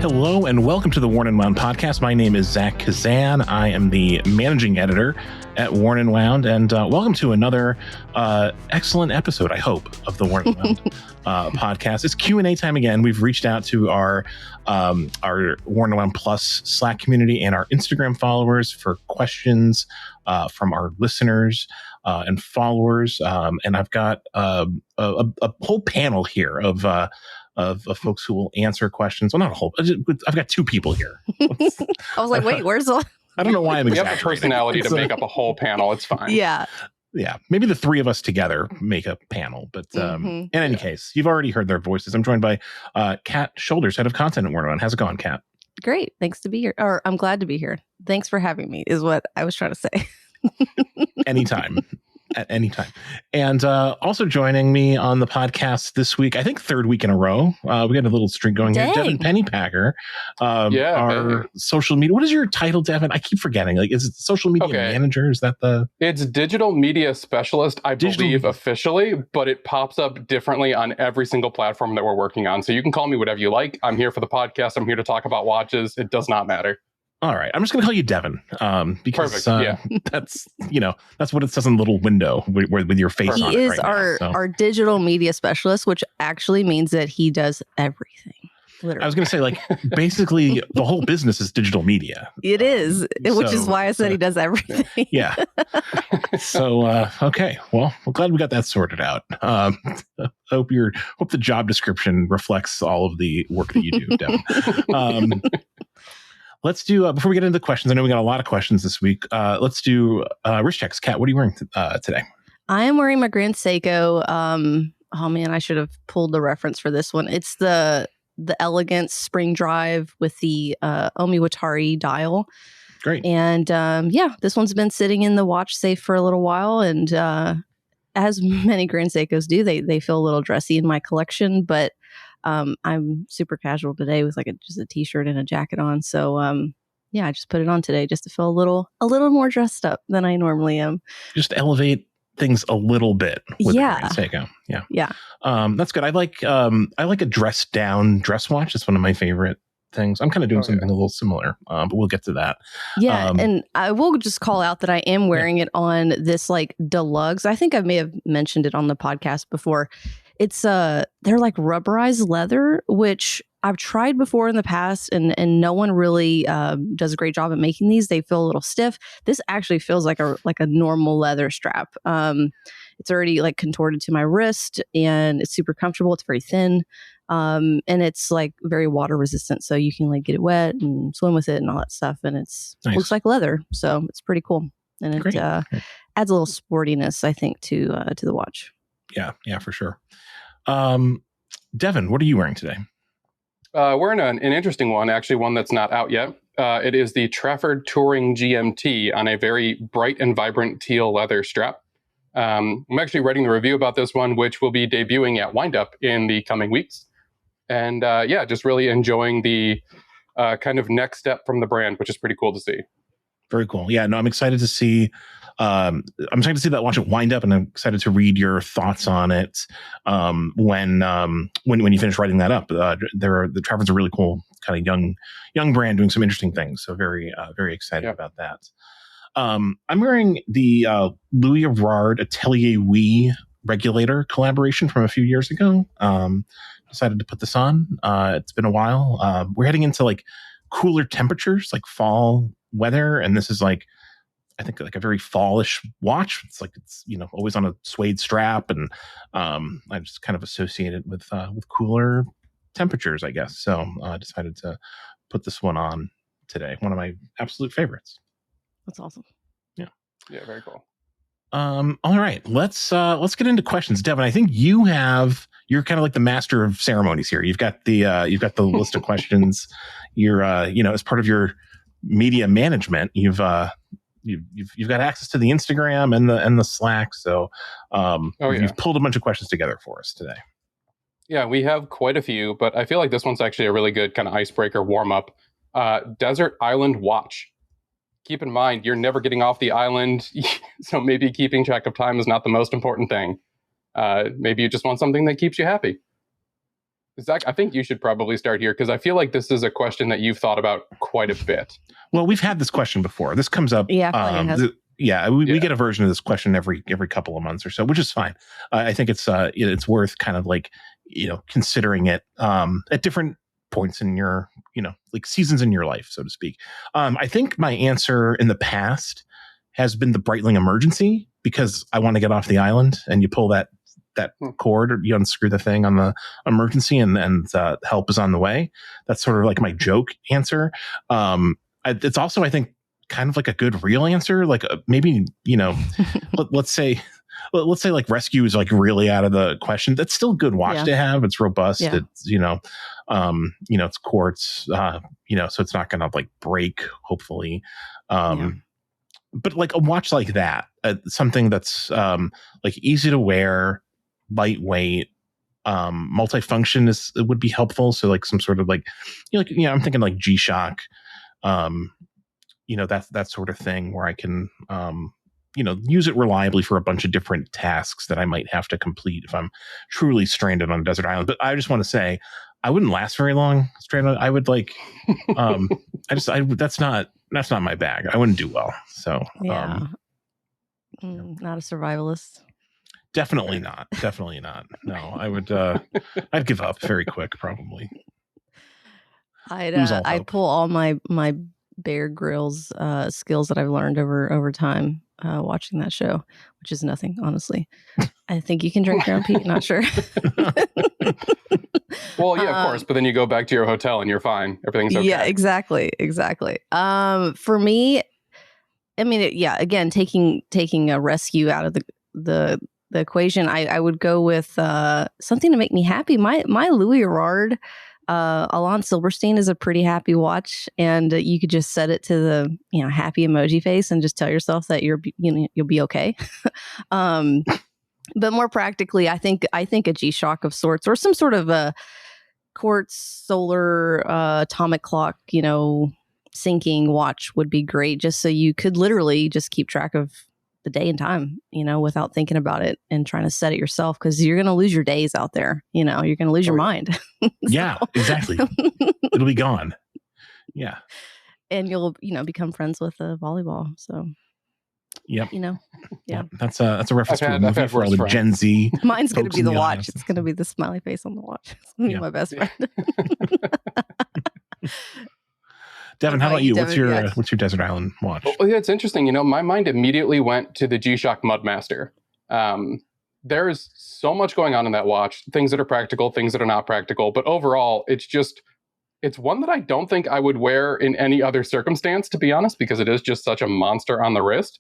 Hello and welcome to the Worn and Wound podcast. My name is Zach Kazan. I am the managing editor at Worn and Wound, and welcome to another excellent episode, I hope, of the Worn and Wound podcast. It's Q&A time again. We've reached out to our Worn and Wound Plus Slack community and our Instagram followers for questions from our listeners and followers, and I've got a whole panel here of folks who will answer questions. Well, not a whole. I've got two people here. I was like, wait, where's the... I don't know why I'm We have exaggerating. the personality to make up a whole panel. It's fine. Yeah. Yeah, maybe the three of us together make a panel. But in any case, you've already heard their voices. I'm joined by Kat Shoulders, head of content at Worn and Wound. How's it going, Kat? Great. Thanks to be here. Or I'm glad to be here. Thanks for having me is what I was trying to say. Anytime. At any time. And also joining me on the podcast this week, I think third week in a row, we got a little streak going here. Devin Pennypacker, our social media. What is your title, Devin? I keep forgetting. Like, is it social media manager? Is that the... It's digital media specialist, I believe, officially, but it pops up differently on every single platform that we're working on. So you can call me whatever you like. I'm here for the podcast. I'm here to talk about watches. It does not matter. All right. I'm just going to call you Devin because that's, that's what it says in the little window with your face on it. He is our digital media specialist, which actually means that he does everything. Literally. I was going to say, like, basically the whole business is digital media. It is, which is why I said he does everything. Yeah. So, okay. Well, we're glad we got that sorted out. Hope the job description reflects all of the work that you do, Devin. Let's do, before we get into the questions, I know we got a lot of questions this week. Let's do wrist checks. Kat, what are you wearing today? I am wearing my Grand Seiko. Oh man, I should have pulled the reference for this one. It's the Elegance Spring Drive with the Omiwatari dial. Great. And this one's been sitting in the watch safe for a little while. And as many Grand Seikos do, they feel a little dressy in my collection, but I'm super casual today with just a t-shirt and a jacket on. So I just put it on today just to feel a little more dressed up than I normally am. Just elevate things a little bit with the Grand Seiko. Yeah. That's good. I like a dressed down dress watch. It's one of my favorite things. I'm kind of doing something a little similar, but we'll get to that. Yeah, and I will just call out that I am wearing it on this deluxe. I think I may have mentioned it on the podcast before. It's they're like rubberized leather, which I've tried before in the past, and no one really does a great job at making these. They feel a little stiff. This actually feels like a normal leather strap. It's already contorted to my wrist, and it's super comfortable. It's very thin, and it's very water resistant, so you can get it wet and swim with it and all that stuff. And it looks like leather, so it's pretty cool. And it adds a little sportiness, I think, to the watch. Yeah, for sure. Devin, what are you wearing today? Wearing an interesting one, actually one that's not out yet. It is the Trafford Touring GMT on a very bright and vibrant teal leather strap. I'm actually writing the review about this one, which will be debuting at Windup in the coming weeks. And just really enjoying the kind of next step from the brand, which is pretty cool to see. Very cool. Yeah, no, I'm excited to see. I'm excited to see that watch it wind up, and I'm excited to read your thoughts on it when you finish writing that up. The Travers are really cool, kind of young brand doing some interesting things. So very excited about that. I'm wearing the Louis Erard Atelier Oui regulator collaboration from a few years ago. Decided to put this on. It's been a while. We're heading into cooler temperatures, like fall weather, and this is I think a very fallish watch. It's always on a suede strap, and I just kind of associate it with cooler temperatures, I guess. So I decided to put this one on today. One of my absolute favorites. That's awesome. Yeah, very cool. All right, let's get into questions. Devin, I think you're kind of like the master of ceremonies here. You've got the list of questions. You're as part of your media management, you've got access to the Instagram and the Slack. So you've pulled a bunch of questions together for us today. Yeah, we have quite a few, but I feel like this one's actually a really good kind of icebreaker warm up. Desert Island Watch. Keep in mind, you're never getting off the island, so maybe keeping track of time is not the most important thing. Maybe you just want something that keeps you happy. Zach, I think you should probably start here because I feel like this is a question that you've thought about quite a bit. Well, we've had this question before. This comes up. Yeah, I feel like it has. We get a version of this question every couple of months or so, which is fine. I think it's worth kind of like, considering it at different points in your, like seasons in your life, so to speak. I think my answer in the past has been the Breitling Emergency, because I want to get off the island, and you pull that cord, or you unscrew the thing on the emergency, and help is on the way. That's sort of like my joke answer. It's also, I think, kind of like a good real answer. Like maybe, let's say like rescue is like really out of the question. That's still a good watch to have. It's robust. Yeah. It's, it's quartz, so it's not going to like break, hopefully. But like a watch like that, something that's like easy to wear, lightweight, multifunction would be helpful. So like some sort of like, I'm thinking like G-Shock, that sort of thing where I can, use it reliably for a bunch of different tasks that I might have to complete if I'm truly stranded on a desert island. But I just want to say, I wouldn't last very long stranded. I would like, that's not my bag. I wouldn't do well. So, not a survivalist. Definitely not. Definitely not. No, I would, I'd give up very quick, probably. I'd pull all my Bear Grylls skills that I've learned over time watching that show, which is nothing, honestly. I think you can drink your own pee. Not sure. Well, yeah, of course. But then you go back to your hotel and you're fine. Everything's okay. Yeah, exactly. For me, I mean, again, taking a rescue out of the equation, I would go with something to make me happy. My Louis Erard Alon Silverstein is a pretty happy watch, and you could just set it to the happy emoji face and just tell yourself that you'll be okay. But more practically, I think a G-Shock of sorts, or some sort of a quartz solar atomic clock, syncing watch would be great, just so you could literally just keep track of the day and time, without thinking about it and trying to set it yourself, because you're going to lose your days out there. You're going to lose your mind. Yeah, exactly. It'll be gone. Yeah. And you'll, become friends with volleyball. So, yep. Yeah. That's a reference to a movie for all the Gen Z. Mine's going to be the watch. Audience. It's going to be the smiley face on the watch. It's going to be my best friend. Devin, how about you? What's your desert island watch? Well, yeah, it's interesting. My mind immediately went to the G-Shock Mudmaster. There's so much going on in that watch, things that are practical, things that are not practical. But overall, it's one that I don't think I would wear in any other circumstance, to be honest, because it is just such a monster on the wrist.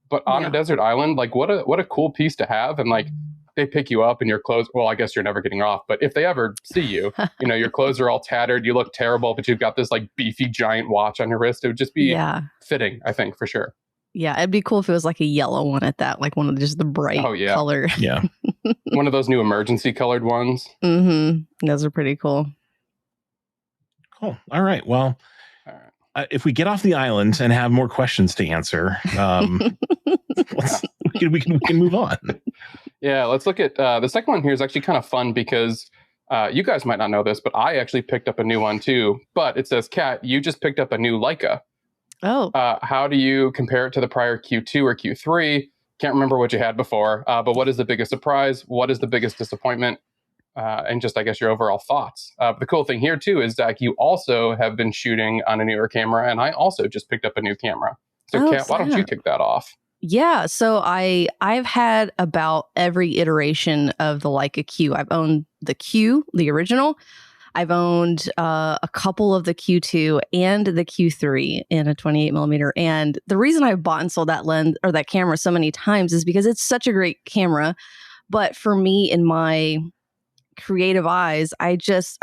But on a desert island, like what a cool piece to have. And like they pick you up and your clothes, well, I guess you're never getting off, but if they ever see you, your clothes are all tattered, you look terrible, but you've got this like beefy giant watch on your wrist. It would just be fitting, I think, for sure. Yeah, it'd be cool if it was like a yellow one at that, like one of just the bright color. Yeah. One of those new emergency colored ones. Mm-hmm. Those are pretty cool. Cool. All right. Well, if we get off the island and have more questions to answer, we can move on. Yeah, let's look at the second one here is actually kind of fun because you guys might not know this, but I actually picked up a new one too. But it says, Kat, you just picked up a new Leica. Oh. How do you compare it to the prior Q2 or Q3? Can't remember what you had before, but what is the biggest surprise? What is the biggest disappointment? And just, I guess, your overall thoughts. The cool thing here, too, is, Zach, you also have been shooting on a newer camera, and I also just picked up a new camera. So, Kat, why don't you kick that off? Yeah, so I've had about every iteration of the Leica Q. I've owned the Q, the original. I've owned a couple of the Q2 and the Q3 in a 28 millimeter. And the reason I bought and sold that lens or that camera so many times is because it's such a great camera. But for me, in my creative eyes, I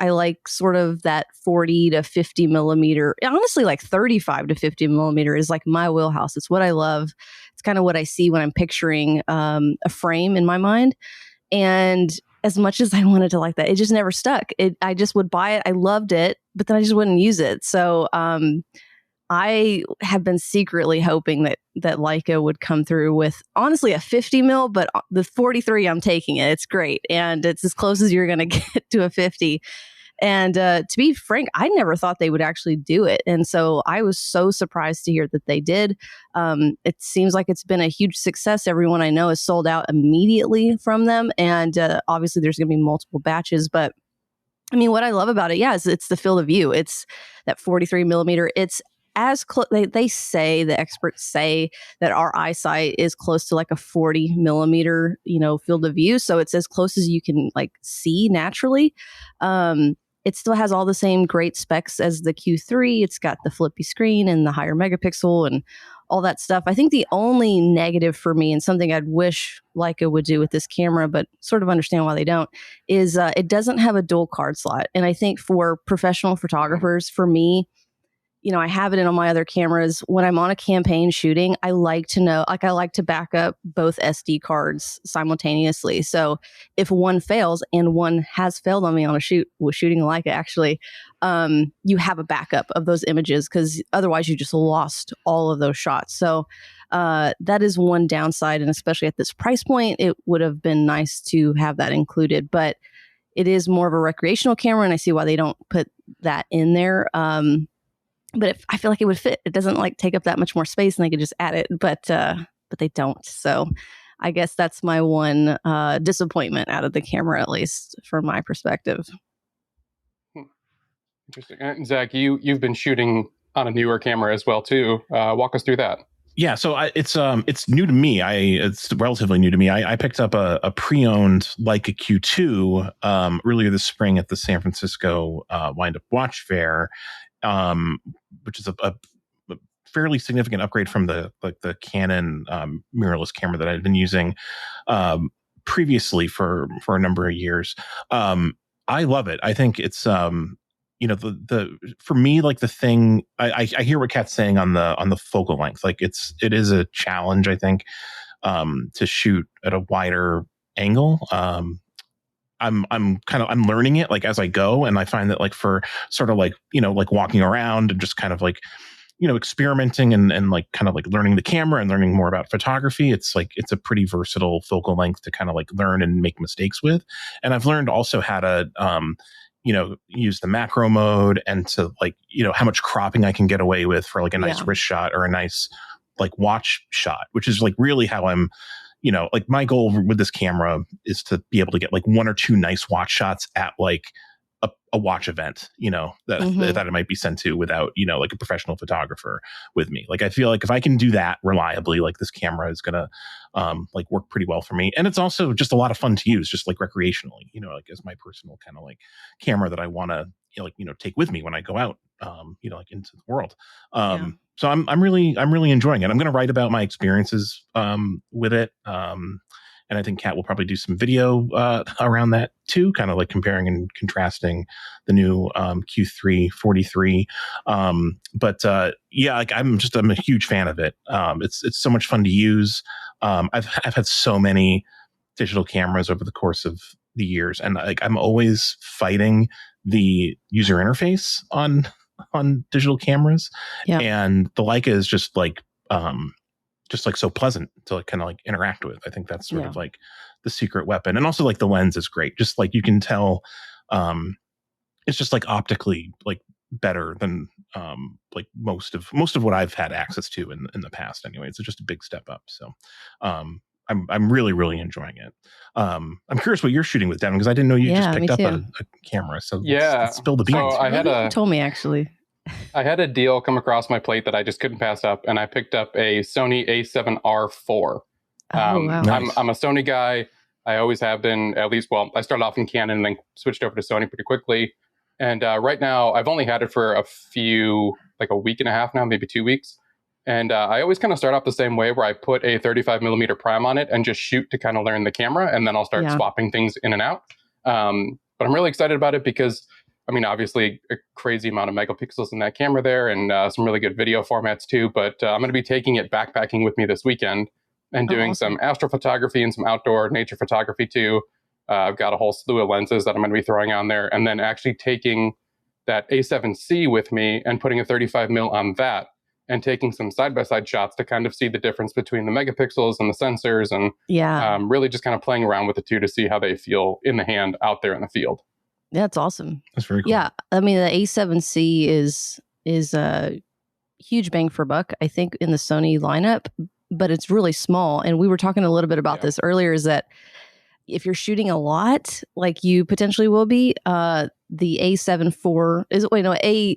like sort of that 40 to 50 millimeter, honestly, like 35 to 50 millimeter is like my wheelhouse. It's what I love. It's kind of what I see when I'm picturing a frame in my mind. And as much as I wanted to like that, it just never stuck. I just would buy it. I loved it, but then I just wouldn't use it. So I have been secretly hoping that Leica would come through with honestly a 50 mil, but the 43, I'm taking it. It's great. And it's as close as you're going to get to a 50. And to be frank, I never thought they would actually do it. And so I was so surprised to hear that they did. It seems like it's been a huge success. Everyone I know is sold out immediately from them. And obviously there's going to be multiple batches. But I mean, what I love about it, is it's the field of view. It's that 43 millimeter. It's as close, they say, the experts say that our eyesight is close to like a 40 millimeter, field of view. So it's as close as you can like see naturally. It still has all the same great specs as the Q3. It's got the flippy screen and the higher megapixel and all that stuff. I think the only negative for me, and something I'd wish Leica would do with this camera, but sort of understand why they don't, is it doesn't have a dual card slot. And I think for professional photographers, for me, I have it in all my other cameras. When I'm on a campaign shooting, I like to know, I like to back up both SD cards simultaneously. So if one fails, and one has failed on me on a shoot with shooting Leica, actually, you have a backup of those images, because otherwise you just lost all of those shots. So that is one downside. And especially at this price point, it would have been nice to have that included. But it is more of a recreational camera, and I see why they don't put that in there. But I feel like it would fit. It doesn't like take up that much more space, and they could just add it. But they don't. So I guess that's my one disappointment out of the camera, at least from my perspective. Interesting. And Zach, you've been shooting on a newer camera as well too. Walk us through that. Yeah, so it's new to me. It's relatively new to me. I picked up a pre-owned Leica Q2 earlier this spring at the San Francisco Wind Up Watch Fair, which is a fairly significant upgrade from the Canon mirrorless camera that I'd been using previously for a number of years. I love it. I think it's for me, like the thing, I hear what Kat's saying on the focal length. Like it is a challenge, I think, to shoot at a wider angle. I'm learning it like as I go, and I find that like for sort of like like walking around and just kind of like experimenting and like kind of like learning the camera and learning more about photography, it's a pretty versatile focal length to kind of like learn and make mistakes with. And I've learned also how to use the macro mode, and to like how much cropping I can get away with for like a nice wrist shot or a nice like watch shot, which is like really how I'm like my goal with this camera is to be able to get like one or two nice watch shots at like a watch event, that I might be sent to without, like a professional photographer with me. Like, I feel like if I can do that reliably, like this camera is going to like work pretty well for me. And it's also just a lot of fun to use, just like recreationally, like as my personal kind of like camera that I want to take with me when I go out, like into the world. So I'm really enjoying it. I'm going to write about my experiences with it. And I think Kat will probably do some video around that too, kind of like comparing and contrasting the new Q3 43. But like I'm a huge fan of it. It's so much fun to use. I've had so many digital cameras over the course of the years, and like I'm always fighting the user interface on digital cameras. And the Leica is just like so pleasant to like kind of like interact with. I think that's sort of like the secret weapon. And also like the lens is great. Just like you can tell, it's just like optically like better than like most of what I've had access to in the past anyway. It's just a big step up. So I'm really enjoying it. I'm curious what you're shooting with, Devin, because I didn't know you just picked up a camera. So let's spill the beans. So you told me actually. I had a deal come across my plate that I just couldn't pass up, and I picked up a Sony a7R4. Wow. Nice. I'm a Sony guy. I always have been, at least. Well, I started off in Canon and then switched over to Sony pretty quickly. And right now, I've only had it for a week and a half now, maybe 2 weeks. And I always kind of start off the same way, where I put a 35 millimeter prime on it and just shoot to kind of learn the camera, and then I'll start swapping things in and out. But I'm really excited about it because, I mean, obviously a crazy amount of megapixels in that camera there, and some really good video formats too. But I'm going to be taking it backpacking with me this weekend and doing some astrophotography and some outdoor nature photography too. I've got a whole slew of lenses that I'm going to be throwing on there, and then actually taking that A7C with me and putting a 35 mil on that and taking some side-by-side shots to kind of see the difference between the megapixels and the sensors, and really just kind of playing around with the two to see how they feel in the hand out there in the field. That's awesome. That's very cool. Yeah, I mean, the A7C is a huge bang for buck, I think, in the Sony lineup, but it's really small. And we were talking a little bit about this earlier, is that if you're shooting a lot, like you potentially will be, the A7 IV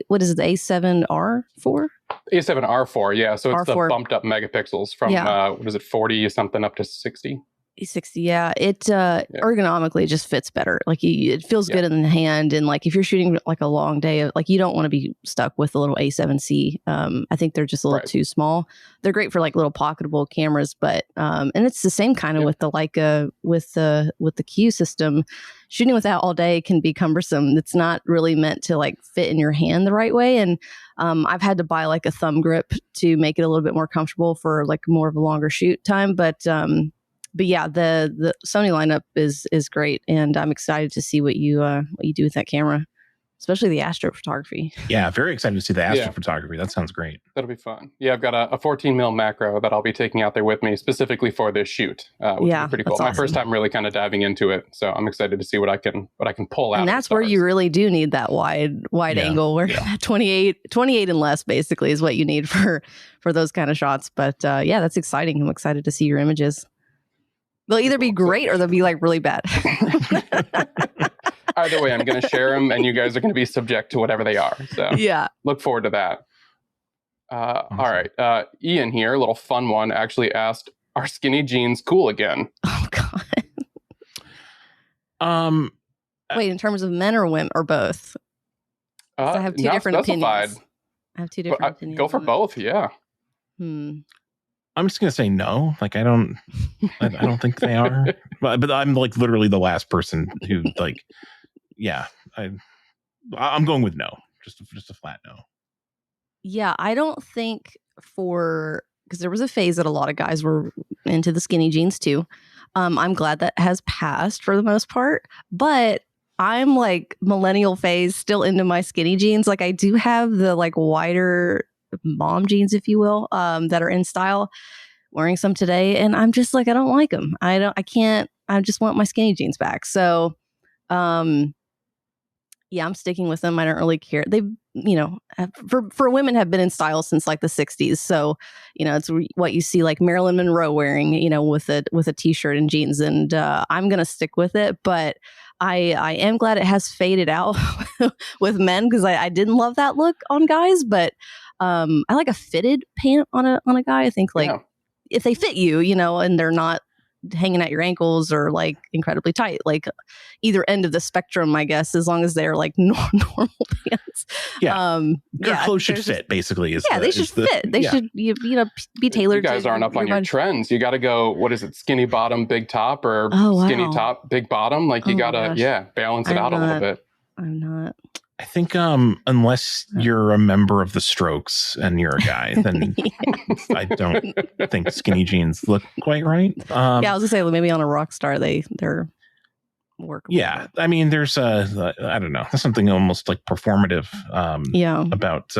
what is it, the A7R4? A7R4, yeah. So it's R4. the bumped up megapixels from, what is it, 40 something up to 60? 60, yeah. It ergonomically just fits better. Like it feels good in the hand, and like if you're shooting like a long day, like you don't want to be stuck with the little A7C. I think they're just a little too small. They're great for like little pocketable cameras, but and it's the same kind of with the Leica with the Q system. Shooting with that all day can be cumbersome. It's not really meant to like fit in your hand the right way, and I've had to buy like a thumb grip to make it a little bit more comfortable for like more of a longer shoot time, but yeah, the Sony lineup is great, and I'm excited to see what you do with that camera, especially the astrophotography. Yeah, very excited to see the astrophotography. That sounds great. That'll be fun. Yeah, I've got a 14 mil macro that I'll be taking out there with me specifically for this shoot, which is pretty cool. Awesome. My first time really kind of diving into it, so I'm excited to see what I can pull out. And that's where you really do need that wide angle, where 28 and less basically is what you need for those kind of shots. But that's exciting. I'm excited to see your images. They'll either be great or they'll be like really bad. Either way, I'm going to share them, and you guys are going to be subject to whatever they are. So look forward to that. Awesome. All right. Ian here, a little fun one, actually asked, are skinny jeans cool again? Oh, God. Wait, in terms of men or women or both? I have two different opinions. I have two different opinions. Go for both, yeah. I'm just gonna say no. Like I don't think they are. But I'm like literally the last person who like, I'm going with no. Just a flat no. Yeah, I don't think because there was a phase that a lot of guys were into the skinny jeans too. I'm glad that has passed for the most part, but I'm like millennial phase still into my skinny jeans. Like I do have the like wider mom jeans, if you will, that are in style. Wearing some today, and I'm just like, I don't like them. I just want my skinny jeans back. So, I'm sticking with them. I don't really care. They, for women have been in style since like the 60s. So, it's what you see like Marilyn Monroe wearing, with a t-shirt and jeans, and I'm going to stick with it. But I am glad it has faded out with men, because I didn't love that look on guys, but I like a fitted pant on a guy. I think like if they fit you, and they're not hanging at your ankles or like incredibly tight, like either end of the spectrum, I guess, as long as they're like normal pants. Your clothes should fit, basically. They should fit. They should be tailored. You guys aren't up on your trends. You got to go, what is it, skinny bottom, big top, or skinny top, big bottom? Like you got to, balance it out a little bit. I'm not. I think unless you're a member of the Strokes and you're a guy, then I don't think skinny jeans look quite right. I was gonna say maybe on a rock star they're workable. Yeah, I mean, there's I don't know, there's something almost like performative about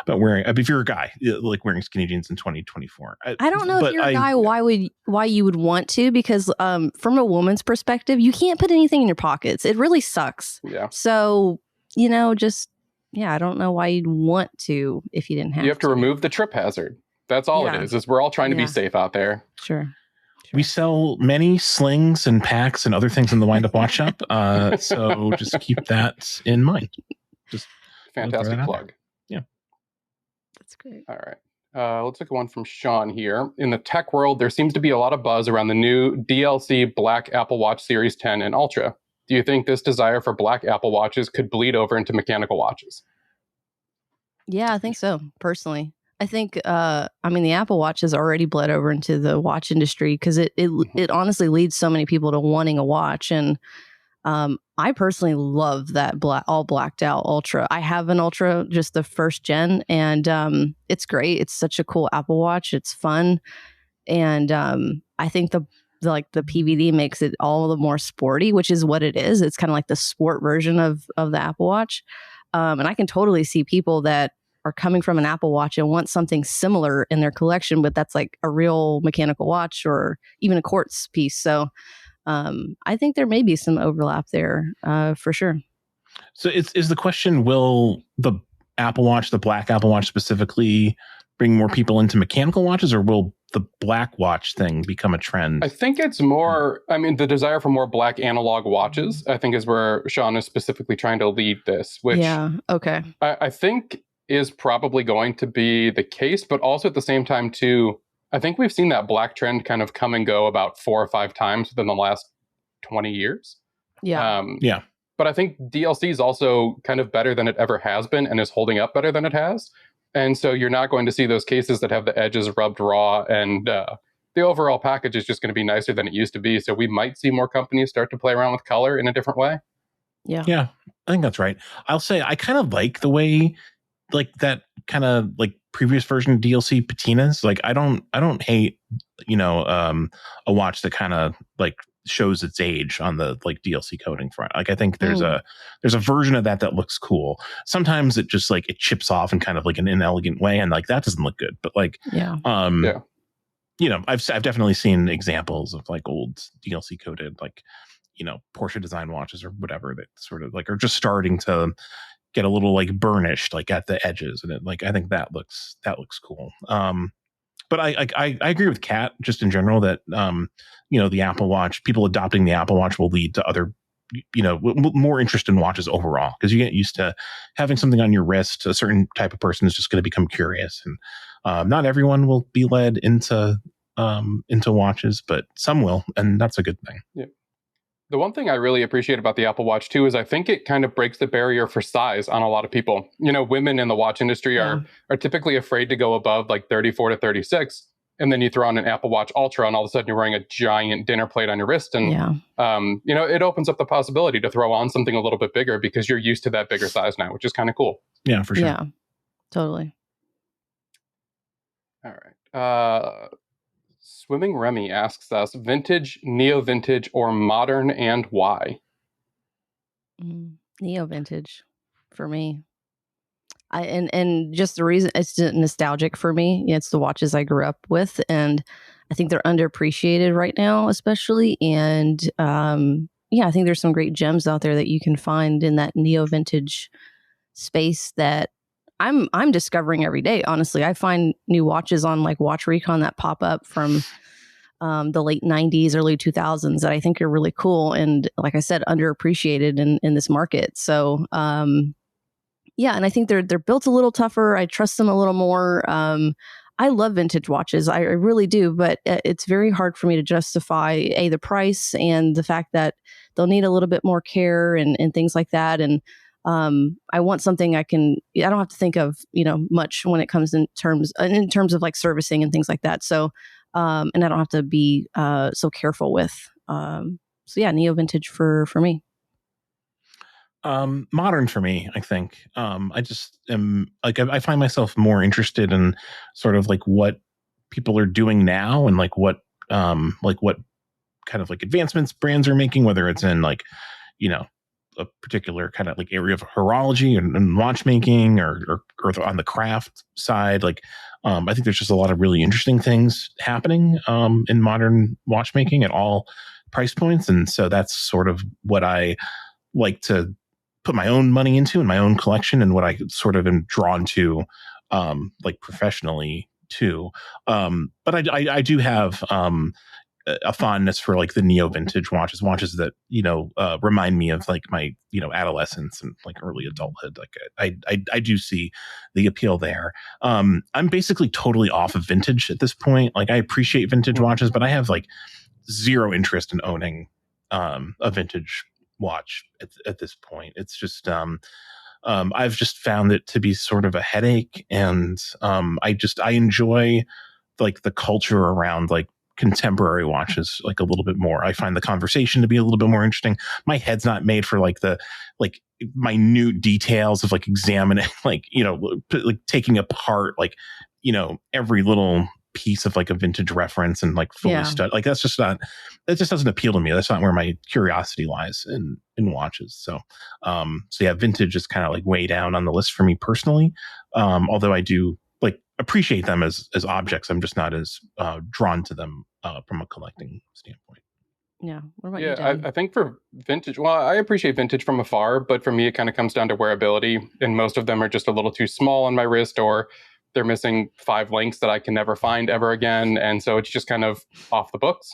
wearing. If you're a guy, like wearing skinny jeans in 2024. I don't know if you're a guy why you would want to, because from a woman's perspective, you can't put anything in your pockets. It really sucks. Yeah. So. I don't know why you'd want to if you didn't have to. You have to remove the trip hazard. That's all it is we're all trying to be safe out there. Sure. We sell many slings and packs and other things in the Wind Up Watch Shop. So just keep that in mind. Just fantastic plug. Yeah. That's great. All right. Let's look at one from Sean here. In the tech world, there seems to be a lot of buzz around the new DLC Black Apple Watch Series 10 and Ultra. Do you think this desire for black Apple Watches could bleed over into mechanical watches? Yeah, I think so, personally. I think, the Apple Watch has already bled over into the watch industry, because it honestly leads so many people to wanting a watch. And I personally love that all blacked out Ultra. I have an Ultra, just the first gen, and it's great. It's such a cool Apple Watch. It's fun. And I think the PVD makes it all the more sporty, which is what it is. It's kind of like the sport version of the Apple Watch. And I can totally see people that are coming from an Apple Watch and want something similar in their collection, but that's like a real mechanical watch or even a quartz piece. So I think there may be some overlap there for sure. So is the question, will the Apple Watch, the black Apple Watch specifically, bring more people into mechanical watches, or will the black watch thing become a trend? I think it's more, I mean, the desire for more black analog watches, I think, is where Sean is specifically trying to lead this, which okay. I think is probably going to be the case, but also at the same time, too, I think we've seen that black trend kind of come and go about 4 or 5 times within the last 20 years. Yeah. But I think DLC is also kind of better than it ever has been and is holding up better than it has. And so you're not going to see those cases that have the edges rubbed raw, and the overall package is just going to be nicer than it used to be. So we might see more companies start to play around with color in a different way. Yeah, I think that's right. I'll say I kind of like the way, like, that kind of like previous version of DLC patinas. Like, I don't hate, a watch that kind of like shows its age on the like DLC coating front. Like, I think there's a version of that looks cool. Sometimes it just like it chips off in kind of like an inelegant way, and like that doesn't look good. But like, I've definitely seen examples of like old DLC coated, like, Porsche design watches or whatever, that sort of like are just starting to get a little like burnished, like at the edges, and it, like, I think that looks cool. But I agree with Kat just in general that the Apple Watch, people adopting the Apple Watch will lead to other, more interest in watches overall, because you get used to having something on your wrist. A certain type of person is just going to become curious, and not everyone will be led into watches, but some will, and that's a good thing. Yeah. The one thing I really appreciate about the Apple Watch, too, is I think it kind of breaks the barrier for size on a lot of people. Women in the watch industry are typically afraid to go above like 34 to 36. And then you throw on an Apple Watch Ultra, and all of a sudden you're wearing a giant dinner plate on your wrist. And, it opens up the possibility to throw on something a little bit bigger because you're used to that bigger size now, which is kind of cool. Yeah, for sure. Yeah, totally. All right. Swimming Remy asks us, vintage, neo-vintage, or modern, and why? Neo-vintage for me. And just the reason, it's nostalgic for me. It's the watches I grew up with, and I think they're underappreciated right now, especially. And I think there's some great gems out there that you can find in that neo-vintage space that I'm discovering every day. Honestly, I find new watches on like Watch Recon that pop up from the late 90s, early 2000s that I think are really cool. And like I said, underappreciated in this market. So, and I think they're built a little tougher. I trust them a little more. I love vintage watches. I really do. But it's very hard for me to justify the price and the fact that they'll need a little bit more care and things like that. And I want something I don't have to think of, much when it comes in terms of like servicing and things like that. So, and I don't have to be so careful with. Neo vintage for me. Modern for me, I think. I just am like, I find myself more interested in sort of like what people are doing now, and like what kind of like advancements brands are making, whether it's in like, a particular kind of like area of horology and watchmaking or on the craft side. Like, I think there's just a lot of really interesting things happening in modern watchmaking at all price points. And so that's sort of what I like to put my own money into in my own collection, and what I sort of am drawn to like professionally too. But I do have a fondness for like the neo vintage watches that remind me of like my adolescence and like early adulthood. Like I do see the appeal there. I'm basically totally off of vintage at this point. Like, I appreciate vintage watches, but I have like zero interest in owning a vintage watch at this point. It's just I've just found it to be sort of a headache, and I enjoy like the culture around like contemporary watches like a little bit more. I find the conversation to be a little bit more interesting. My head's not made for like the like minute details of like examining like like taking apart like every little piece of like a vintage reference and like fully stud. Like that's just not, it just doesn't appeal to me. That's not where my curiosity lies in watches. So yeah, vintage is kind of like way down on the list for me personally. Although I do like appreciate them as objects. I'm just not as drawn to them from a collecting standpoint. Yeah. What about you, Dan? I think for vintage, well, I appreciate vintage from afar, but for me, it kind of comes down to wearability. And most of them are just a little too small on my wrist, or they're missing 5 links that I can never find ever again. And so it's just kind of off the books.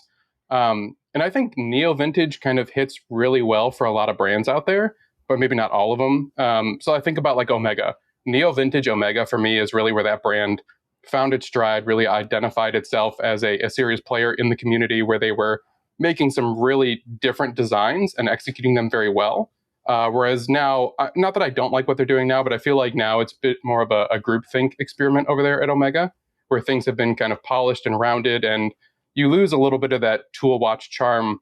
And I think neo vintage kind of hits really well for a lot of brands out there, but maybe not all of them. So I think about like Omega. Neo vintage Omega for me is really where that brand found its stride, really identified itself as a serious player in the community, where they were making some really different designs and executing them very well. Whereas now, not that I don't like what they're doing now, but I feel like now it's a bit more of a groupthink experiment over there at Omega, where things have been kind of polished and rounded, and you lose a little bit of that tool watch charm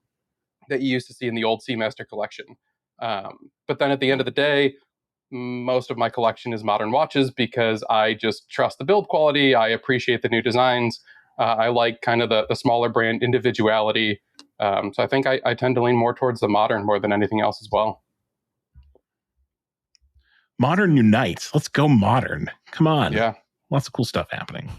that you used to see in the old Seamaster collection. But then at the end of the day, most of my collection is modern watches because I just trust the build quality. I appreciate the new designs. I like kind of the smaller brand individuality. So I think I tend to lean more towards the modern more than anything else as well. Modern unites. Let's go modern. Come on. Yeah. Lots of cool stuff happening.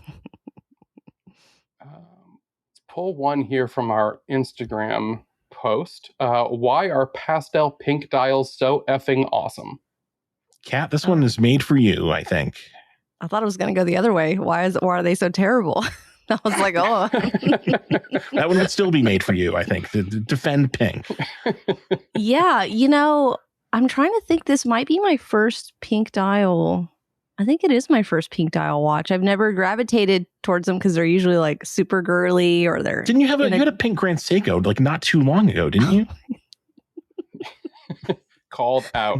Let's pull one here from our Instagram post. Why are pastel pink dials so effing awesome? Kat, this one is made for you, I think. I thought it was going to go the other way. Why are they so terrible? I was like, oh. That one would still be made for you, I think, to defend pink. Yeah, I'm trying to think. This might be my first pink dial. I think it is my first pink dial watch. I've never gravitated towards them because they're usually like super girly, or they're... Didn't you have you had a pink Grand Seiko like not too long ago, didn't you? Called out.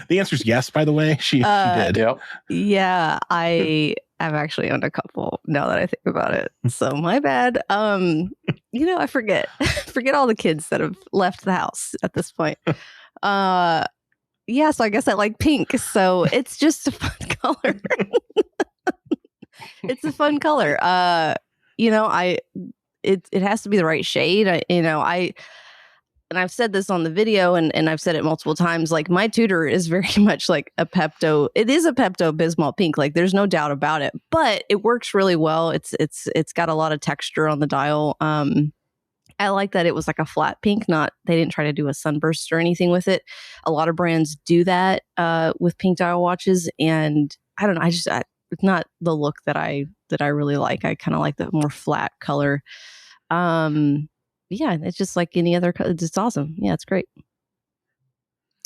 The answer is yes, by the way. She did. Yep. Yeah, I've actually owned a couple now that I think about it. So my bad. I forget all the kids that have left the house at this point. Yeah, so I guess I like pink. So it's just a fun color. It's a fun color. It has to be the right shade. And I've said this on the video, and I've said it multiple times, like my Tudor is very much like it is a Pepto-Bismol pink, like there's no doubt about it, but it works really well. It's got a lot of texture on the dial. I like that it was like a flat pink, they didn't try to do a sunburst or anything with it. A lot of brands do that with pink dial watches, and I don't know, it's not the look that I really like. I kind of like the more flat color. Yeah, it's just like any other. It's awesome. Yeah, it's great.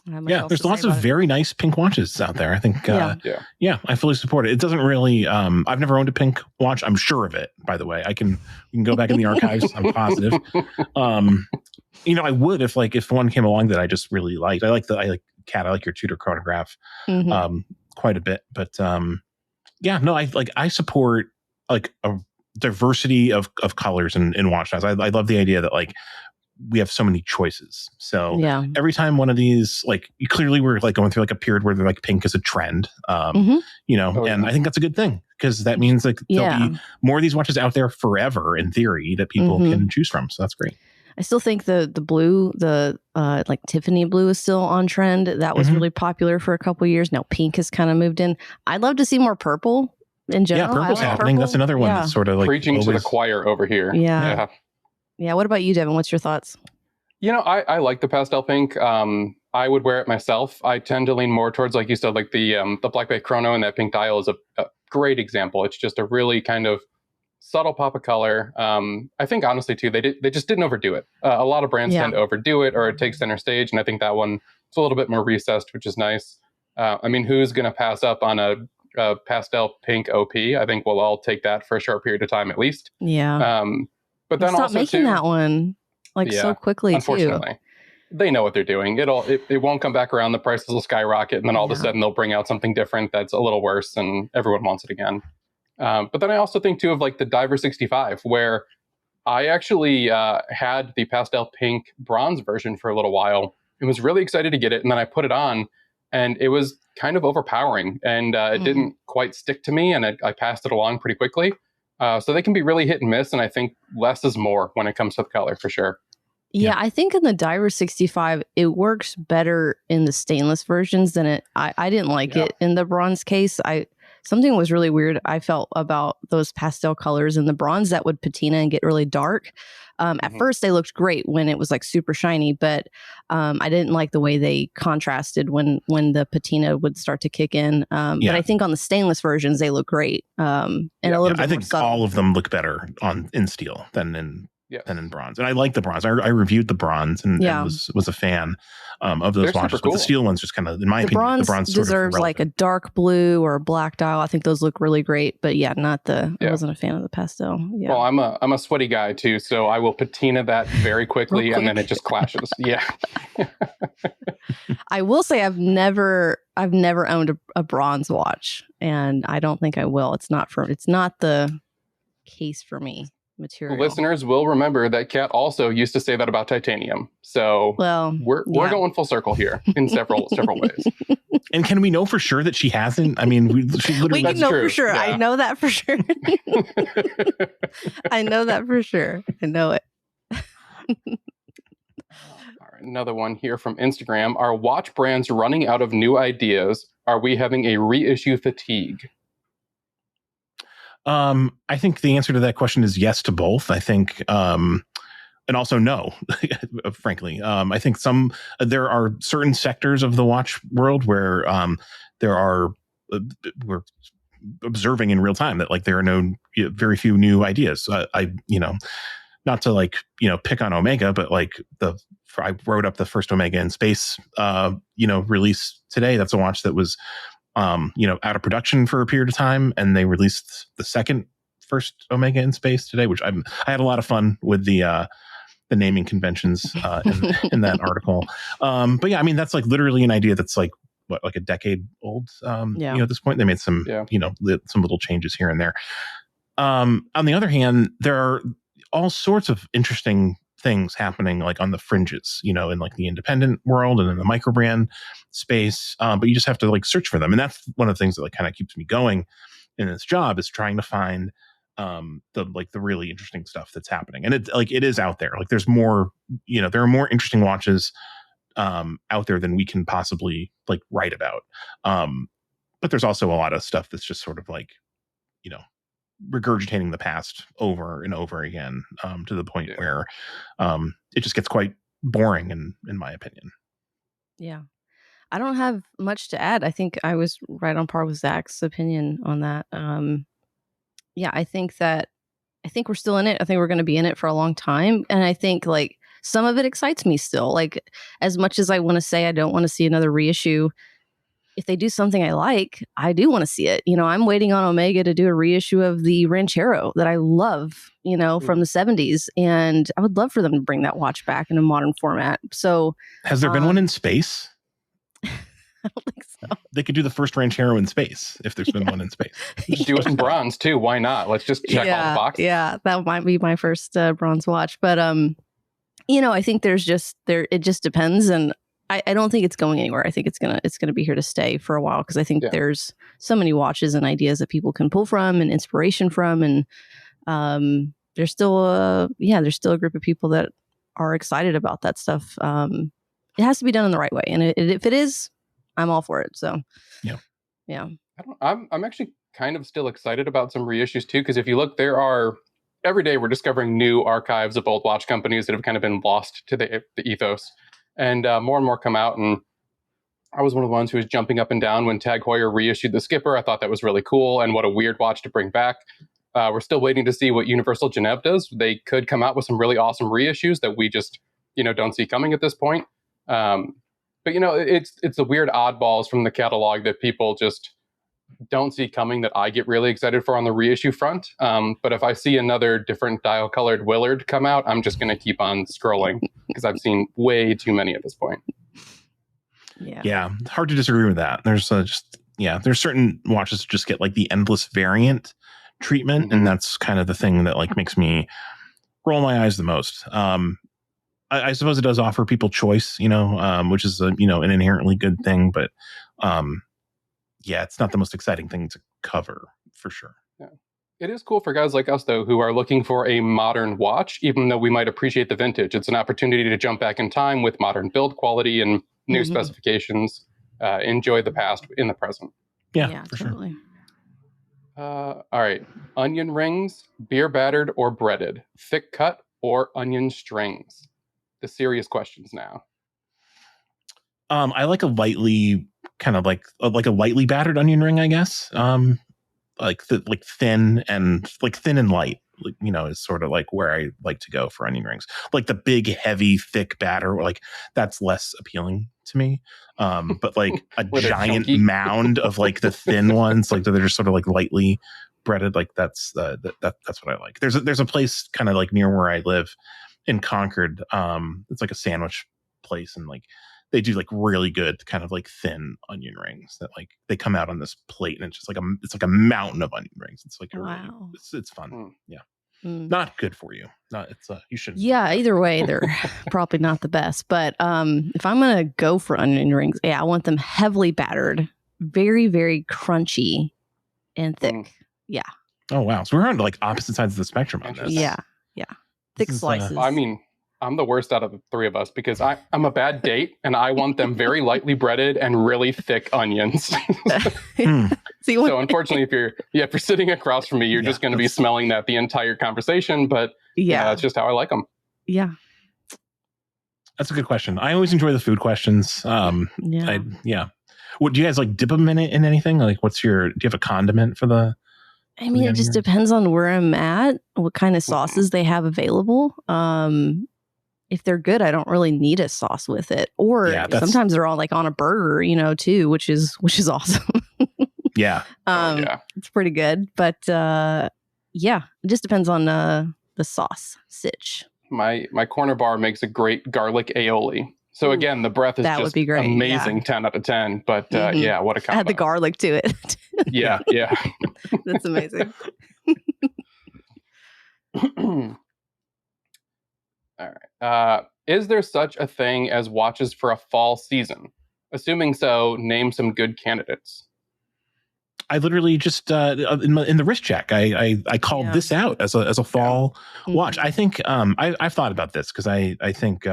Yeah, there's lots of very nice pink watches out there. I think. Yeah, I fully support it. It doesn't really. I've never owned a pink watch. I'm sure of it. By the way, we can go back in the archives. I'm positive. I would if one came along that I just really liked. I like Kat. I like your Tudor chronograph, quite a bit. But I support like a diversity of colors in watch dials. I love the idea that we have so many choices. So every time one of these, clearly we're going through a period where they're pink is a trend, and I think that's a good thing because that means there'll be more of these watches out there forever in theory that people can choose from. So that's great. I still think the blue, Tiffany blue is still on trend. That was really popular for a couple of years. Now pink has kind of moved in. I'd love to see more purple. In general, yeah, purple's happening. Purple. That's another one that's sort of preaching to the choir over here. Yeah. What about you, Devin? What's your thoughts? I like the pastel pink. I would wear it myself. I tend to lean more towards, like you said, the Black Bay Chrono, and that pink dial is a great example. It's just a really kind of subtle pop of color. I think honestly too, they just didn't overdo it. A lot of brands tend to overdo it, or it takes center stage, and I think that one is a little bit more recessed, which is nice. Who's going to pass up on a pastel pink OP? I think we'll all take that for a short period of time at least. Yeah. But then stop making that one so quickly. Unfortunately, they know what they're doing. It won't come back around. The prices will skyrocket, and then all of a sudden they'll bring out something different that's a little worse, and everyone wants it again. But then I also think too of the Diver 65, where I actually had the pastel pink bronze version for a little while and was really excited to get it, and then I put it on. and it was kind of overpowering, and it didn't quite stick to me, and I passed it along pretty quickly. So they can be really hit and miss, and I think less is more when it comes to the color for sure. Yeah, I think in the Diver 65, it works better in the stainless versions than it. I didn't like it in the bronze case. Something was really weird I felt about those pastel colors in the bronze that would patina and get really dark. At first, they looked great when it was like super shiny, but I didn't like the way they contrasted when the patina would start to kick in. But I think on the stainless versions, they look great. And a little bit I think more subtle. all of them look better in steel than in bronze. And I like the bronze. I reviewed the bronze and was a fan of those watches. But the steel ones just kind of, in my opinion, the bronze deserves like a dark blue or a black dial. I think those look really great. But I wasn't a fan of the pastel. Yeah. Well, I'm a sweaty guy too, so I will patina that very quickly and then it just clashes. Yeah. I will say I've never owned a bronze watch, and I don't think I will. It's not the case for me. Material. Listeners will remember that Kat also used to say that about titanium. So we're going full circle here in several ways. And can we know for sure that she hasn't? I mean, we can know for sure. Yeah. I know that for sure. I know that for sure. I know it. All right, another one here from Instagram. Are watch brands running out of new ideas? Are we having a reissue fatigue? I think the answer to that question is yes to both. I think, and also no, frankly. I think there are certain sectors of the watch world where we're observing in real time that like there are very few new ideas. Not to pick on Omega, but I wrote up the first Omega in Space, release today. That's a watch that was out of production for a period of time, and they released the first Omega in Space today, which I had a lot of fun with the naming conventions in that article. But yeah, I mean, that's like literally an idea that's like a decade old. At this point, they made some some little changes here and there. On the other hand, there are all sorts of interesting things happening like on the fringes, in like the independent world and in the micro brand space. But you just have to like search for them. And that's one of the things that like kind of keeps me going in this job, is trying to find the really interesting stuff that's happening. And it is out there. Like there's more, there are more interesting watches out there than we can possibly like write about. But there's also a lot of stuff that's just sort of like, regurgitating the past over and over again, to the point where it just gets quite boring in my opinion. Yeah. I don't have much to add. I think I was right on par with Zach's opinion on that. I think we're still in it. I think we're going to be in it for a long time. And I think like some of it excites me still. Like as much as I want to say I don't want to see another reissue, if they do something I like, I do want to see it. I'm waiting on Omega to do a reissue of the Ranchero that I love, from the 70s. And I would love for them to bring that watch back in a modern format. So has there been one in space? I don't think so. They could do the first Ranchero in space if there's been one in space. Do it in bronze too. Why not? Let's just check all the boxes. Yeah, that might be my first bronze watch. But I think it just depends. And I don't think it's going anywhere. I think it's gonna be here to stay for a while, because I think there's so many watches and ideas that people can pull from and inspiration from, and there's still a group of people that are excited about that stuff. It has to be done in the right way, and if it is, I'm all for it. So yeah. I'm actually kind of still excited about some reissues too, because if you look, every day we're discovering new archives of old watch companies that have kind of been lost to the ethos. And more and more come out, and I was one of the ones who was jumping up and down when Tag Heuer reissued the Skipper. I thought that was really cool, and what a weird watch to bring back. We're still waiting to see what Universal Genève does. They could come out with some really awesome reissues that we just, don't see coming at this point. But it's the weird oddballs from the catalog that people just don't see coming that I get really excited for on the reissue front. But if I see another different dial colored Willard come out, I'm just going to keep on scrolling because I've seen way too many at this point. Yeah. Hard to disagree with that. There's there's certain watches that just get like the endless variant treatment. And that's kind of the thing that like makes me roll my eyes the most. I suppose it does offer people choice, which is an inherently good thing, but Yeah, it's not the most exciting thing to cover for sure. Yeah. It is cool for guys like us, though, who are looking for a modern watch, even though we might appreciate the vintage. It's an opportunity to jump back in time with modern build quality and new specifications. Enjoy the past in the present. Yeah, for totally. sure. All right. Onion rings, beer battered or breaded, thick cut or onion strings? The serious questions now. I like a lightly like a lightly battered onion ring, I guess. Like thin and light, is sort of like where I like to go for onion rings. Like the big, heavy, thick batter, like that's less appealing to me. But like a giant mound of like the thin ones, like they're just sort of like lightly breaded. Like that's what I like. There's a place kind of like near where I live in Concord. It's like a sandwich place, and like they do like really good kind of like thin onion rings that like they come out on this plate, and it's just like a mountain of onion rings. It's like wow. It's fun. Yeah. Not good for you. Not it's you shouldn't. Yeah, either way, they're probably not the best. But if I'm gonna go for onion rings, I want them heavily battered, very, very crunchy and thick. Yeah. Oh wow. So we're on like opposite sides of the spectrum on this. Yeah. Thick slices. I mean, I'm the worst out of the three of us because I'm a bad date and I want them very lightly breaded and really thick onions. So unfortunately, if you're sitting across from me, you're just going to be smelling that the entire conversation. But it's just how I like them. Yeah. That's a good question. I always enjoy the food questions. Yeah. What do you guys like? Dip them in anything? Like, do you have a condiment for the? I mean, it just depends on where I'm at, what kind of sauces they have available. If they're good, I don't really need a sauce with it. Or sometimes they're all like on a burger, too, which is awesome. Yeah. It's pretty good. But it just depends on the sauce sitch. My corner bar makes a great garlic aioli. So again, the breath is that just would be great. Amazing, 10 out of 10. But what a combo. Add the garlic to it. Yeah. That's amazing. All right. Is there such a thing as watches for a fall season? Assuming so, name some good candidates. I literally just in the wrist check, I called this out as a fall watch. I think I've thought about this because I think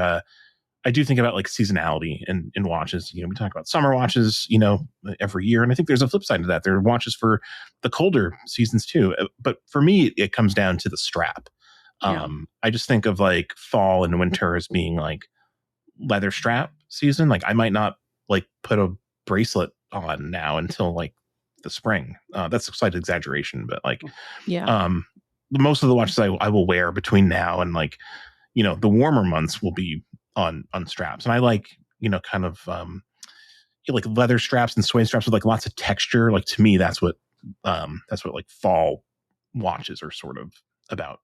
I do think about like seasonality in watches. We talk about summer watches, every year, and I think there's a flip side to that. There are watches for the colder seasons too. But for me, it comes down to the strap. I just think of like fall and winter as being like leather strap season. Like I might not like put a bracelet on now until like the spring. That's a slight exaggeration, but like, most of the watches I will wear between now and like, the warmer months will be on straps. And I like, kind of like leather straps and suede straps with like lots of texture. Like to me, that's what like fall watches are sort of about,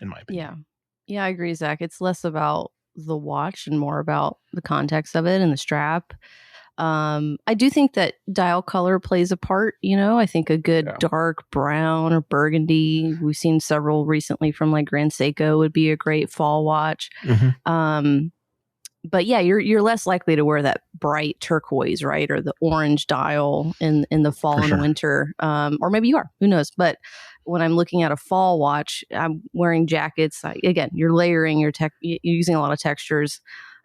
in my opinion. Yeah, I agree, Zach. It's less about the watch and more about the context of it and the strap. I do think that dial color plays a part. I think a good dark brown or burgundy. We've seen several recently from like Grand Seiko would be a great fall watch. But yeah, you're less likely to wear that bright turquoise, right, or the orange dial in the fall and winter. Or maybe you are. Who knows? But when I'm looking at a fall watch, I'm wearing jackets. Again, you're layering you're using a lot of textures,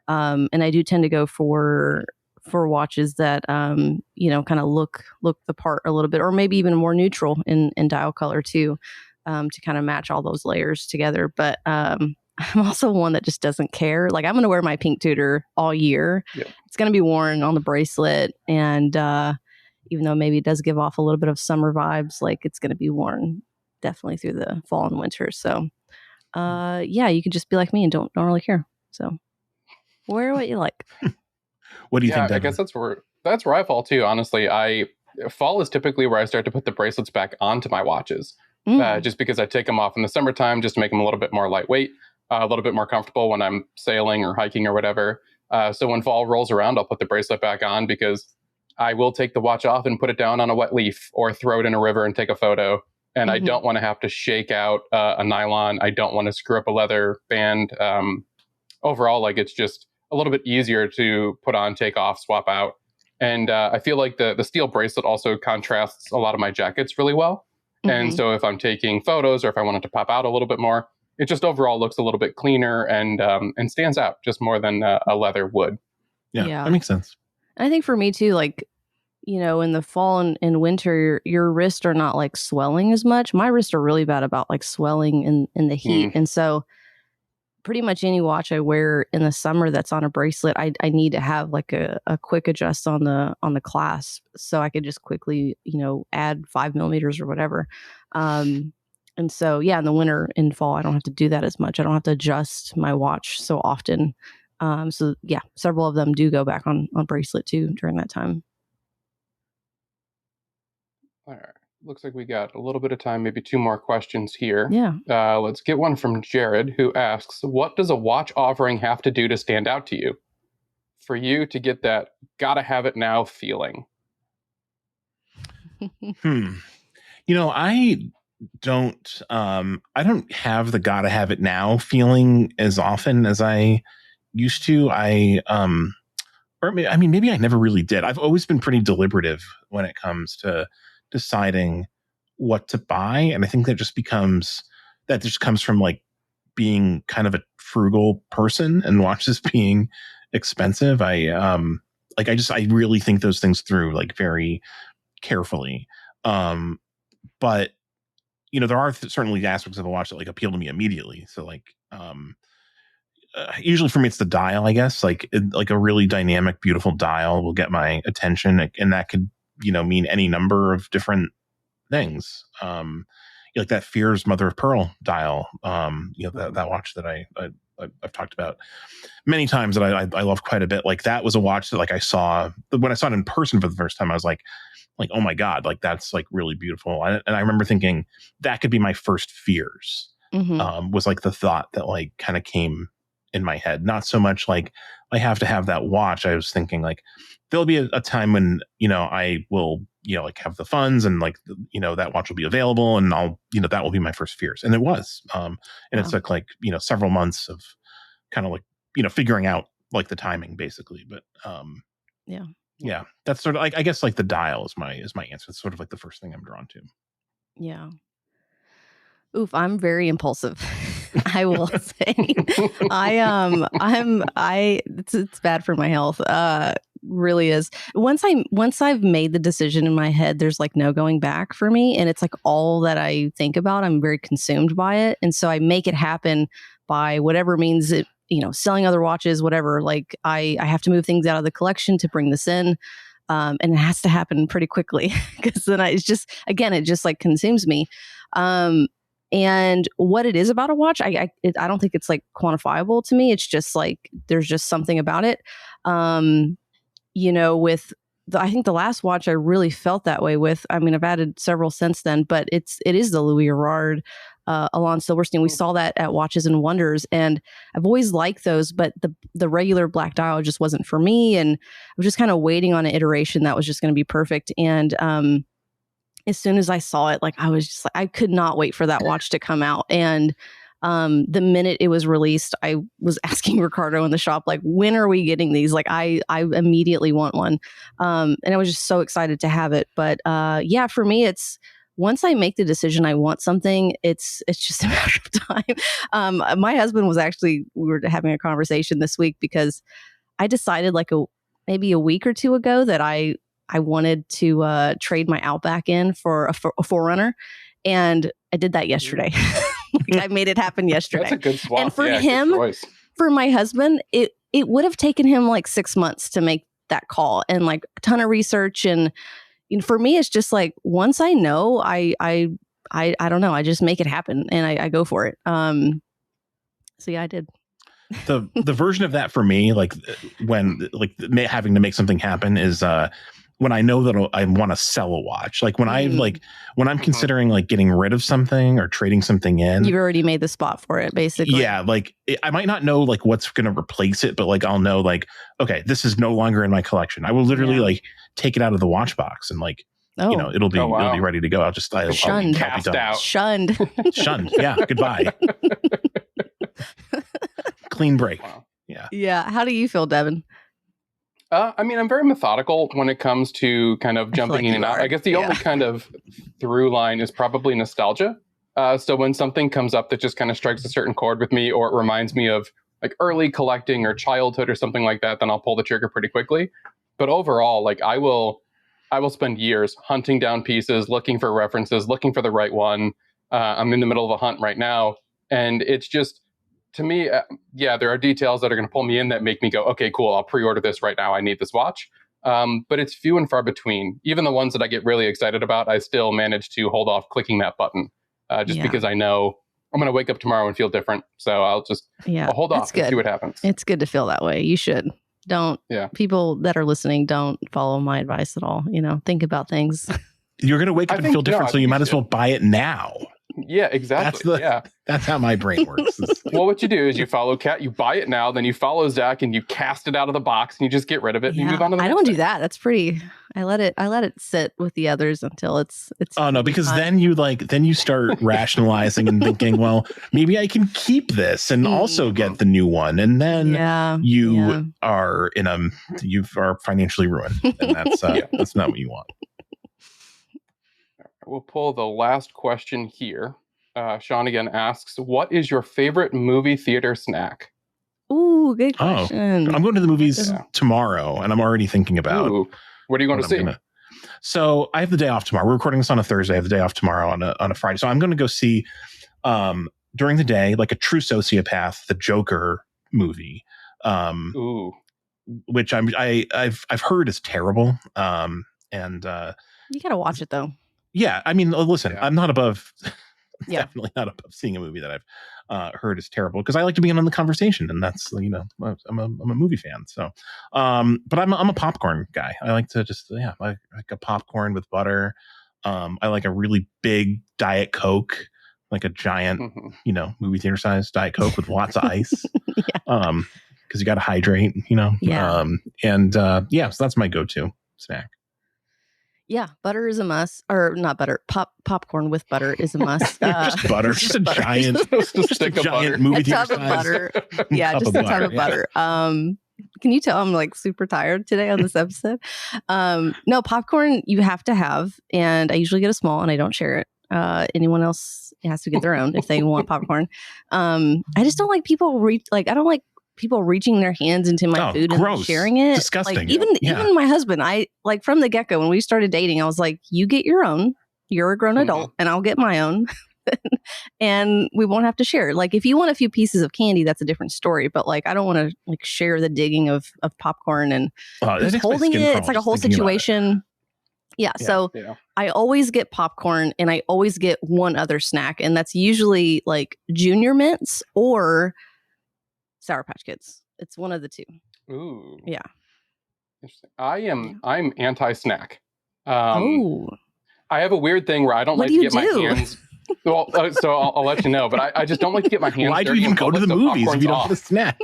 and I do tend to go for watches that kind of look the part a little bit, or maybe even more neutral in dial color too, to kind of match all those layers together. But I'm also one that just doesn't care. Like I'm going to wear my pink Tudor all year. It's going to be worn on the bracelet, and even though maybe it does give off a little bit of summer vibes, like it's going to be worn definitely through the fall and winter. So you can just be like me and don't really care. So wear what you like. What do you think? I guess that's where I fall too. Honestly, fall is typically where I start to put the bracelets back onto my watches, just because I take them off in the summertime just to make them a little bit more lightweight, a little bit more comfortable when I'm sailing or hiking or whatever. So when fall rolls around, I'll put the bracelet back on because I will take the watch off and put it down on a wet leaf or throw it in a river and take a photo. And I don't want to have to shake out a nylon. I don't want to screw up a leather band. Overall, like it's just a little bit easier to put on, take off, swap out. And I feel like the steel bracelet also contrasts a lot of my jackets really well. And so if I'm taking photos or if I want it to pop out a little bit more, it just overall looks a little bit cleaner and stands out just more than a leather would. Yeah, that makes sense. I think for me too, like, you know, in the fall and winter, your wrists are not like swelling as much. My wrists are really bad about like swelling in the heat. And so pretty much any watch I wear in the summer that's on a bracelet, I need to have like a quick adjust on the clasp so I could just quickly, you know, add 5 millimeters or whatever. And so, yeah, in the winter and fall, I don't have to do that as much. I don't have to adjust my watch so often. So yeah, several of them do go back on bracelet too during that time. All right. Looks like we got a little bit of time, maybe 2 more questions here. Yeah. Let's get one from Jared, who asks, what does a watch offering have to do to stand out to you? For you to get that gotta have it now feeling. You know, I don't have the gotta have it now feeling as often as I used to. Maybe I never really did. I've always been pretty deliberative when it comes to deciding what to buy, and I think that just comes from like being kind of a frugal person and watches being expensive. I really think those things through like very carefully. But you know, there are certainly aspects of a watch that like appeal to me immediately. So like usually for me it's the dial, I guess. Like a really dynamic, beautiful dial will get my attention, and that could, you know, mean any number of different things. Like that Fears Mother of Pearl dial, you know, that watch that I've talked about many times that I love quite a bit. Like that was a watch that like when I saw it in person for the first time, I was like, oh my God, like that's like really beautiful. And I remember thinking that could be my first Fears. Was like the thought that like kind of came in my head. Not so much like I have to have that watch. I was thinking like there'll be a time when, you know, I will, you know, like have the funds and like, you know, that watch will be available and I'll, you know, that will be my first Fears. And it was, it took like, you know, several months of kind of like, you know, figuring out like the timing basically. But, yeah, that's sort of like, I guess like the dial is my answer. It's sort of like the first thing I'm drawn to. Yeah. Oof, I'm very impulsive. I will say, it's bad for my health. Really is. Once I've made the decision in my head, there's like no going back for me. And it's like all that I think about, I'm very consumed by it. And so I make it happen by whatever means it, you know, selling other watches, whatever. Like I have to move things out of the collection to bring this in. And it has to happen pretty quickly because then it just like consumes me. And what it is about a watch, I don't think it's like quantifiable to me. It's just like, there's just something about it. You know, I think the last watch I really felt that way with, I mean, I've added several since then, but it is the Louis Erard, Alon Silverstein. We saw that at Watches and Wonders, and I've always liked those, but the regular black dial just wasn't for me. And I was just kind of waiting on an iteration that was just going to be perfect. And, as soon as I saw it, like I was just like, I could not wait for that watch to come out. And the minute it was released, I was asking Ricardo in the shop, like, when are we getting these? Like, I immediately want one. And I was just so excited to have it. But yeah, for me, it's once I make the decision I want something, it's just a matter of time. My husband was we were having a conversation this week because I decided like maybe a week or two ago that I wanted to trade my Outback in for a 4Runner, and I did that yesterday. Like, I made it happen yesterday. That's a good swap. And for him, for my husband, it would have taken him like 6 months to make that call and like a ton of research. And you know, for me, it's just like once I know, I don't know, I just make it happen and I go for it. So yeah, I did. The version of that for me, like when like having to make something happen is when I know that I want to sell a watch. Like when I'm considering like getting rid of something or trading something in. You've already made the spot for it, basically. Yeah, like I might not know like what's going to replace it, but like I'll know like, okay, this is no longer in my collection. I will literally like take it out of the watch box and like, you know, it'll be ready to go. I'll shunned. Cast out. Shunned. Shunned. Yeah. Goodbye. Clean break. Wow. Yeah. Yeah. How do you feel, Devin? I mean, I'm very methodical when it comes to kind of jumping in and out. I guess the only kind of through line is probably nostalgia. So when something comes up that just kind of strikes a certain chord with me, or it reminds me of like early collecting or childhood or something like that, then I'll pull the trigger pretty quickly. But overall, like I will spend years hunting down pieces, looking for references, looking for the right one. I'm in the middle of a hunt right now, and it's just, to me, there are details that are going to pull me in that make me go, okay, cool, I'll pre-order this right now. I need this watch. But it's few and far between. Even the ones that I get really excited about, I still manage to hold off clicking that button because I know I'm going to wake up tomorrow and feel different. So I'll hold off and see what happens. It's good to feel that way. You should. People that are listening, don't follow my advice at all. Think about things. You're going to wake up and feel different, so you might as well buy it now. Yeah, exactly. That's how my brain works. Well, what you do is you follow Kat, you buy it now, then you follow Zach, and you cast it out of the box, and you just get rid of it, and you move on to the next don't thing. do that. That's pretty. I let it sit with the others until it's. Oh no, because then you start rationalizing and thinking, well, maybe I can keep this and also get the new one, and then you are financially ruined, and that's that's not what you want. We'll pull the last question here. Sean again asks, what is your favorite movie theater snack? Ooh, good question. I'm going to the movies tomorrow, and I'm already thinking about what are you going to see? So I have the day off tomorrow. We're recording this on a Thursday. I have the day off tomorrow on a Friday. So I'm going to go see during the day, like a true sociopath, the Joker movie. Which I've heard is terrible. And you got to watch it though. Yeah, I mean, listen, I'm not above, definitely not above seeing a movie that I've heard is terrible, because I like to be in on the conversation, and that's, I'm a movie fan. So, but I'm a popcorn guy. I like to just I like a popcorn with butter. I like a really big Diet Coke, like a giant, movie theater size Diet Coke with lots of ice. Because you got to hydrate, so that's my go-to snack. Yeah, butter is a must, or not butter. Popcorn with butter is a must. Just butter, just a giant movie theater size butter. Yeah, just a ton of butter. Can you tell I'm like super tired today on this episode? No, popcorn you have to have, and I usually get a small, and I don't share it. Anyone else has to get their own if they want popcorn. I just don't like people I don't like people reaching their hands into my food and sharing it. Disgusting. Like, even my husband, I like from the get-go when we started dating, I was like, you get your own, you're a grown adult, and I'll get my own. And we won't have to share. Like, if you want a few pieces of candy, that's a different story. But like, I don't want to like share the digging of popcorn and just holding it. It's like a whole situation. So I always get popcorn, and I always get one other snack, and that's usually like Junior Mints or Sour Patch Kids. It's one of the two. Ooh. Yeah. Interesting. I'm anti-snack. I have a weird thing where I don't like to get my hands. Well, so I'll let you know, but I just don't like to get my hands. Why do you even go to the movies if you don't have a snack?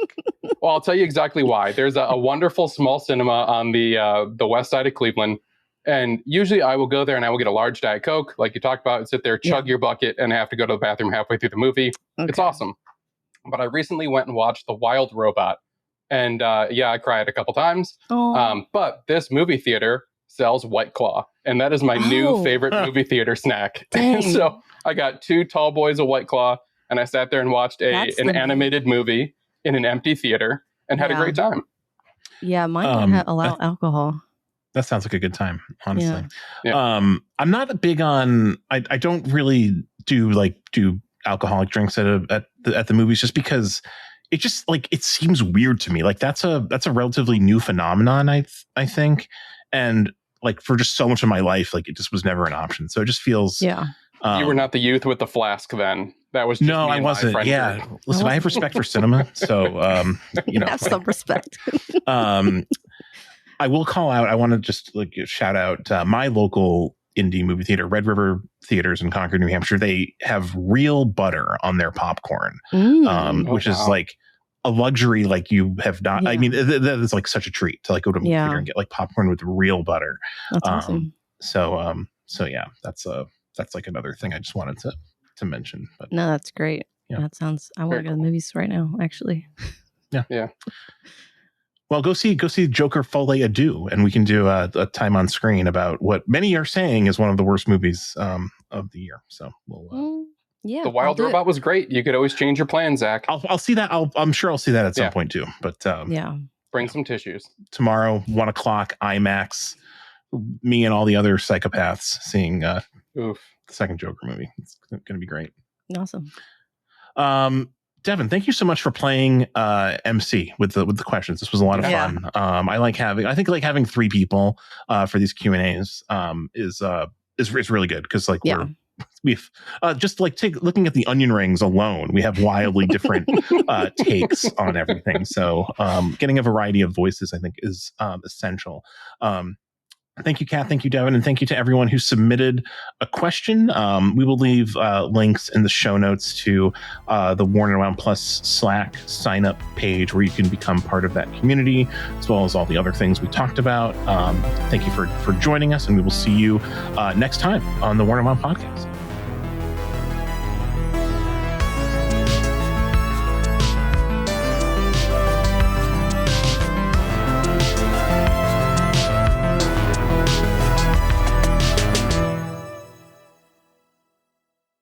Well, I'll tell you exactly why. There's a wonderful small cinema on the west side of Cleveland. And usually I will go there and I will get a large Diet Coke, like you talked about, and sit there, chug your bucket, and have to go to the bathroom halfway through the movie. Okay. It's awesome. But I recently went and watched The Wild Robot. And I cried a couple times. But this movie theater sells White Claw. And that is my new favorite movie theater snack. And so I got 2 tall boys of White Claw, and I sat there and watched an animated movie in an empty theater and had a great time. Yeah, mine don't allow alcohol. That sounds like a good time, honestly. Yeah. I'm not big on. I don't really do alcoholic drinks at the movies, just because it just it seems weird to me. Like that's a relatively new phenomenon, I think, and like for just so much of my life, like it just was never an option. So it just feels you were not the youth with the flask then. That was just no, I wasn't. Yeah, group. Listen, I have respect for cinema, so have some respect. I will call out. I want to just shout out my local indie movie theater, Red River Theaters in Concord, New Hampshire. They have real butter on their popcorn, which is like a luxury like you have not. I mean, that is like such a treat to go to a movie theater and get like popcorn with real butter. That's awesome. So yeah, that's like another thing I just wanted to mention. But no, that's great. Yeah. That sounds. I want to go to the movies right now. Actually. Yeah. Well, go see Joker Folie à Deux, and we can do a time on screen about what many are saying is one of the worst movies of the year. So we'll. Yeah, The Wild Robot was great. You could always change your plan, Zach. I'll see that. I'm sure I'll see that at some point too. But bring some tissues tomorrow, 1:00 IMAX. Me and all the other psychopaths seeing the second Joker movie. It's going to be great. Awesome. Devin, thank you so much for playing MC with the questions. This was a lot of fun. I think having 3 people for these Q&As is really good because we've just looking at the onion rings alone, we have wildly different takes on everything. So getting a variety of voices, I think, is essential. Thank you, Kat. Thank you, Devin. And thank you to everyone who submitted a question. We will leave links in the show notes to the Warner Wound Plus Slack sign up page where you can become part of that community, as well as all the other things we talked about. Thank you for joining us, and we will see you next time on the Warner Wound Podcast.